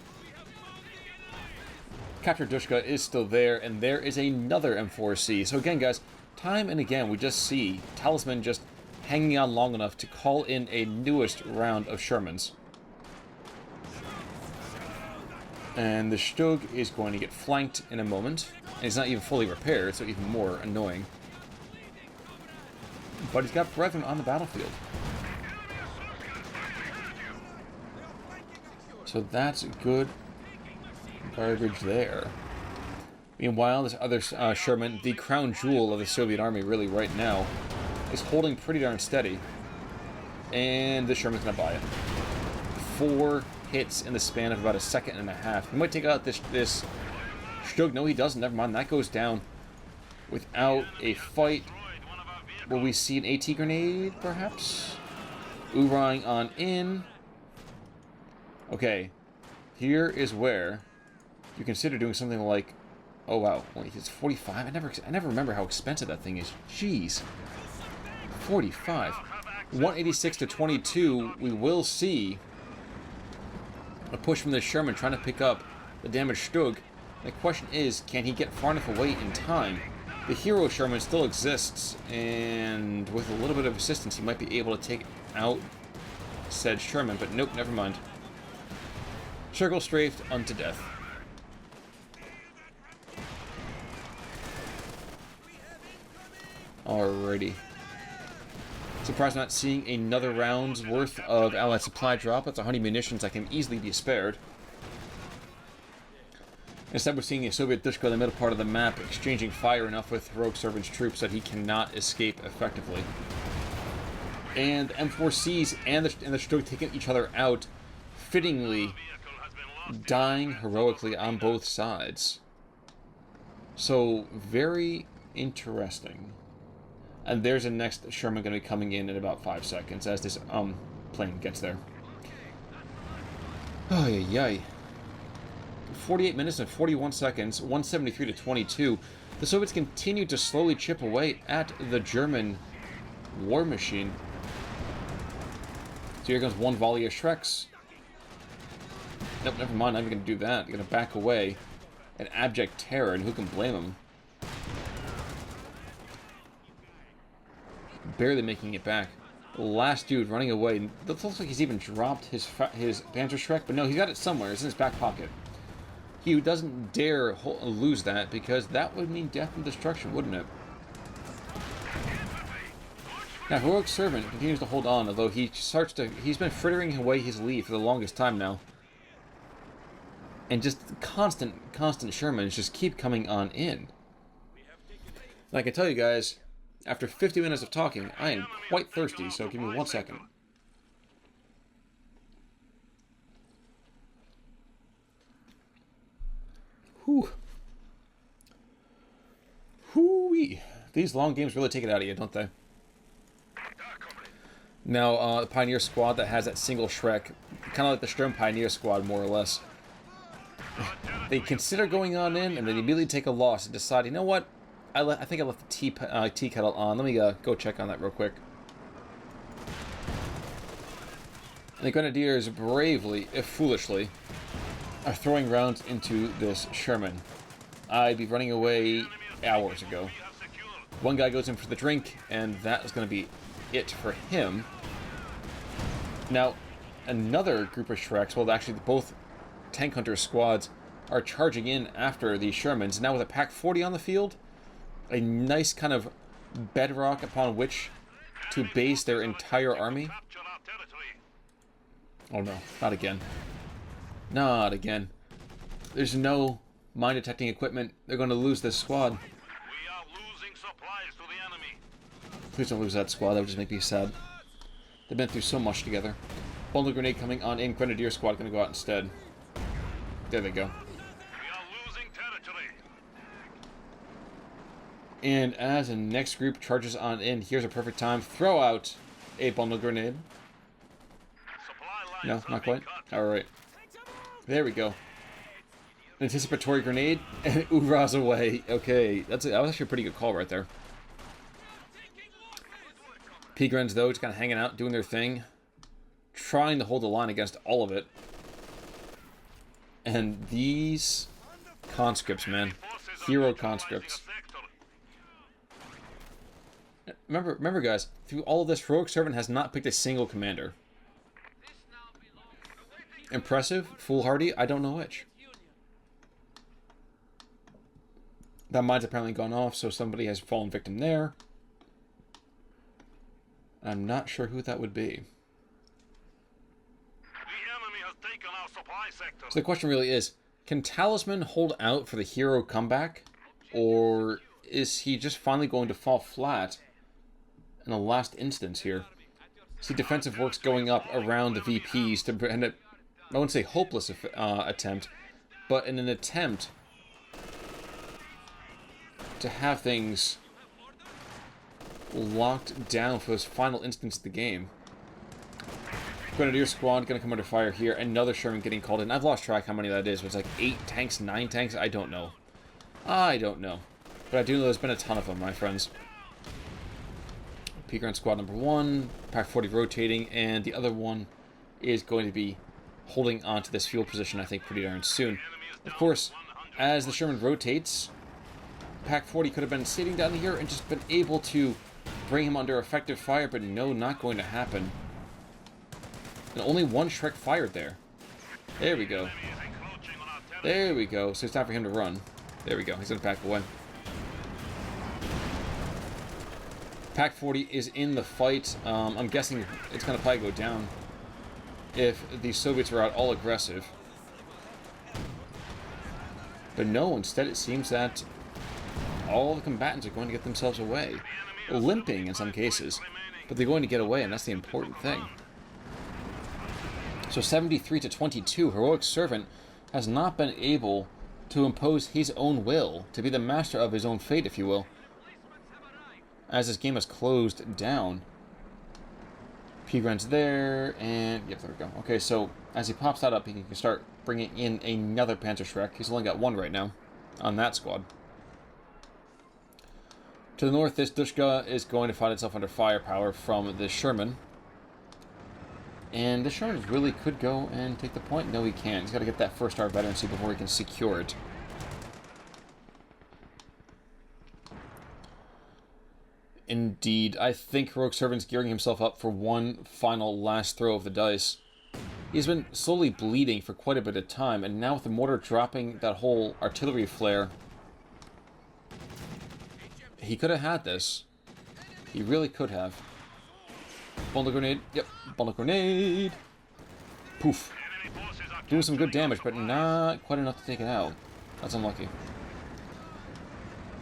Captured Dushka is still there, and there is another M4C. So again, guys, time and again, we just see Talisman just hanging on long enough to call in a newest round of Shermans. And the Stug is going to get flanked in a moment. And it's not even fully repaired, so even more annoying. But he's got brethren on the battlefield. So that's good garbage there. Meanwhile, this other Sherman, the crown jewel of the Soviet army really right now, is holding pretty darn steady. And the Sherman's going to buy it. 4 hits in the span of about a second and a half. He might take out this Stug. No, he doesn't. Never mind. That goes down without a fight. Will we see an AT grenade, perhaps? Oorang on in. Okay. Here is where you consider doing something like... Oh, wow. Wait, it's 45? I never remember how expensive that thing is. Jeez. 45. 186 to 22. We will see a push from the Sherman trying to pick up the damaged Stug. The question is, can he get far enough away in time? The hero Sherman still exists, and with a little bit of assistance, he might be able to take out said Sherman, but nope, never mind. Circle strafed unto death. Alrighty. Surprised not seeing another round's worth of Allied supply drop. That's 100 munitions that can easily be spared. Instead, we're seeing a Soviet Dushka in the middle part of the map, exchanging fire enough with Heroic Servant's troops that he cannot escape effectively. And M4Cs and the Stug taking each other out, fittingly dying heroically on both sides. So, very interesting. And there's a next Sherman going to be coming in about 5 seconds as this plane gets there. Oh, yay. 48 minutes and 41 seconds, 173 to 22. The Soviets continue to slowly chip away at the German war machine. So here comes one volley of Shreks. Nope, never mind, I'm not even going to do that. They're going to back away in abject terror, and who can blame them? Barely making it back. The last dude running away. It looks like he's even dropped his Panzer Shrek, but no, he's got it somewhere. It's in his back pocket. He doesn't dare lose that, because that would mean death and destruction, wouldn't it? Now, Heroic Servant continues to hold on, although he's been frittering away his lead for the longest time now. And just constant Shermans just keep coming on in. And I can tell you guys, after 50 minutes of talking, I am quite thirsty, so give me 1 second. Whew. Hoo-wee. These long games really take it out of you, don't they? Now, the Pioneer Squad that has that single Shrek, kind of like the Sturm Pioneer Squad, more or less. They consider going on in, and then immediately take a loss and decide, you know what? I think I left the tea kettle on. Let me go check on that real quick. And the Grenadiers bravely, if foolishly, are throwing rounds into this Sherman. I'd be running away hours ago. One guy goes in for the drink, and that is going to be it for him. Now, another group of Shreks, well, actually, both Tank Hunter squads are charging in after these Shermans. Now with a Pack 40 on the field, a nice kind of bedrock upon which to base their entire army. Oh no, not again. Not again. There's no mine detecting equipment. They're going to lose this squad. We are losing supplies to the enemy. Please don't lose that squad. That would just make me sad. They've been through so much together. Bundle grenade coming on in. Grenadier squad going to go out instead. There they go. We are losing territory. And as the next group charges on in, here's a perfect time. Throw out a bundle grenade. Supply No, lines not are being quite. cut. Alright. There we go. Anticipatory grenade, and it oorahs away. Okay, that was actually a pretty good call right there. Pigrens, though, just kind of hanging out, doing their thing. Trying to hold the line against all of it. And these conscripts, man. Hero conscripts. Remember, guys, through all of this, Heroic Servant has not picked a single commander. Impressive, foolhardy, I don't know which. That mine's apparently gone off, so somebody has fallen victim there. I'm not sure who that would be. The enemy has taken our supply sector. So the question really is, can Talisman hold out for the hero comeback? Or is he just finally going to fall flat in the last instance here? See defensive works going up around the VPs to end it, I wouldn't say hopeless attempt, but in an attempt to have things locked down for this final instance of the game. Grenadier squad going to come under fire here. Another Sherman getting called in. I've lost track how many that is. It's like 8 tanks, 9 tanks? I don't know. I don't know. But I do know there's been a ton of them, my friends. Peacock squad number 1, Pack 40 rotating, and the other one is going to be holding on to this field position, I think, pretty darn soon. Of course, as the Sherman rotates, Pack 40 could have been sitting down here and just been able to bring him under effective fire, but no, not going to happen. And only one Shrek fired there. There we go. There we go. So it's time for him to run. There we go. He's going to back away. Pack 40 is in the fight. I'm guessing it's going to probably go down if the Soviets are out all aggressive. But no, instead it seems that all the combatants are going to get themselves away. Limping in some cases. But they're going to get away, and that's the important thing. So 73 to 22, Heroic Servant has not been able to impose his own will, to be the master of his own fate, if you will, as this game has closed down. Pigren's there, and yep, there we go. Okay, so as he pops that up, he can start bringing in another Panzer Shrek. He's only got one right now on that squad. To the north, this Dushka is going to find itself under firepower from the Sherman. And the Sherman really could go and take the point. No, he can't. He's got to get that first-star veterancy before he can secure it. Indeed. I think Heroic Servant's gearing himself up for one final last throw of the dice. He's been slowly bleeding for quite a bit of time, and now with the mortar dropping that whole artillery flare, he could have had this. He really could have. Bundle grenade. Yep, bundle grenade. Poof. Doing some good damage, but not quite enough to take it out. That's unlucky.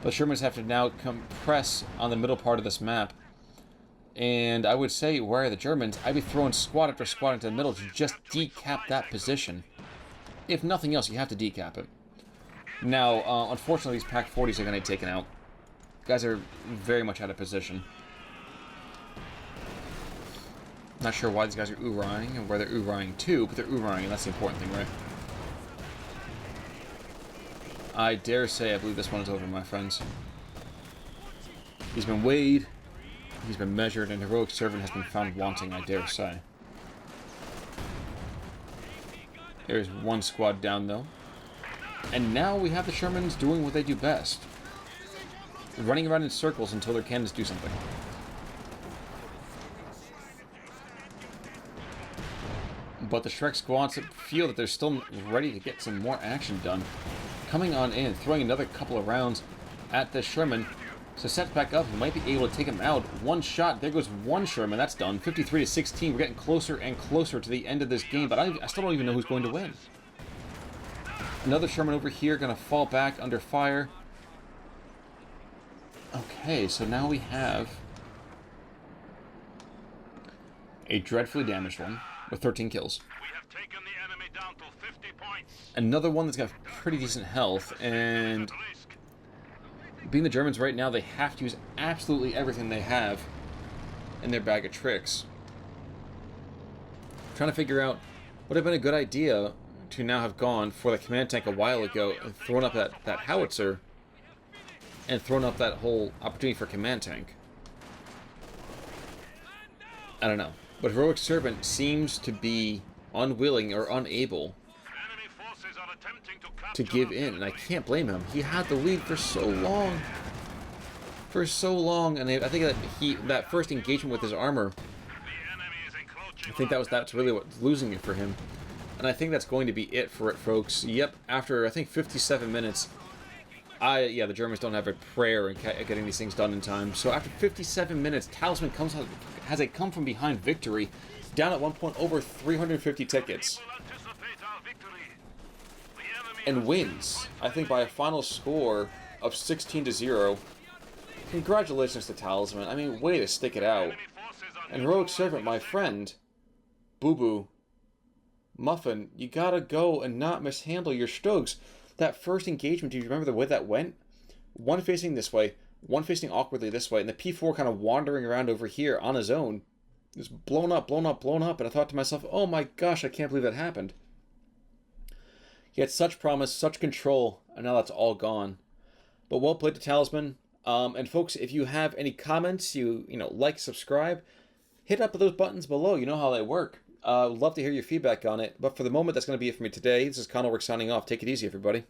The Shermans have to now compress on the middle part of this map. And I would say, where are the Germans? I'd be throwing squad after squad into the middle to just decap that position. If nothing else, you have to decap it. Now, unfortunately, these Pack 40s are going to get taken out. Guys are very much out of position. Not sure why these guys are oorahing and where they're oorahing to, but they're oorahing, and that's the important thing, right? I dare say I believe this one is over, my friends. He's been weighed, he's been measured, and heroic servant has been found wanting, I dare say. There's one squad down, though. And now we have the Shermans doing what they do best. Running around in circles until their cannons do something. But the Shrek squads feel that they're still ready to get some more action done. Coming on in, throwing another couple of rounds at the Sherman. So sets back up, might be able to take him out. One shot, there goes one Sherman, that's done. 53-16, we're getting closer and closer to the end of this game, but I still don't even know who's going to win. Another Sherman over here, gonna fall back under fire. Okay, so now we have a dreadfully damaged one with 13 kills. We have taken the enemy down to 50 points. Another one that's got pretty decent health, and At risk. being the Germans right now, they have to use absolutely everything they have in their bag of tricks. Trying to figure out what would have been a good idea to now have gone for the command tank a while ago and thrown up that howitzer and thrown up that whole opportunity for command tank. I don't know. But heroic servant seems to be unwilling or unable Enemy forces are attempting to capture to give our in, and I territory. can't blame him. He had the lead for so long. For so long, and I think that that first engagement with his armor, The enemy is encroaching I think on our that's really what's losing it for him. And I think that's going to be it for it, folks. Yep, after I think 57 minutes, the Germans don't have a prayer in getting these things done in time. So after 57 minutes, Talisman has a come from behind victory, down at one point over 350 tickets, Will anticipate our victory. The enemy and has wins. I think by a final score of 16-0. Congratulations to Talisman. I mean, way to stick it out. enemy forces are And heroic servant, my friend, Boo Boo, Muffin, you gotta go and not mishandle your Stogs. That first engagement, do you remember the way that went? One facing this way, one facing awkwardly this way, and the P4 kind of wandering around over here on his own. Just blown up, blown up, blown up, and I thought to myself, oh my gosh, I can't believe that happened. He had such promise, such control, and now that's all gone. But well played to Talisman. And folks, if you have any comments, you like, subscribe, hit up those buttons below. You know how they work. Love to hear your feedback on it. But for the moment, that's going to be it for me today. This is Conor signing off. Take it easy, everybody.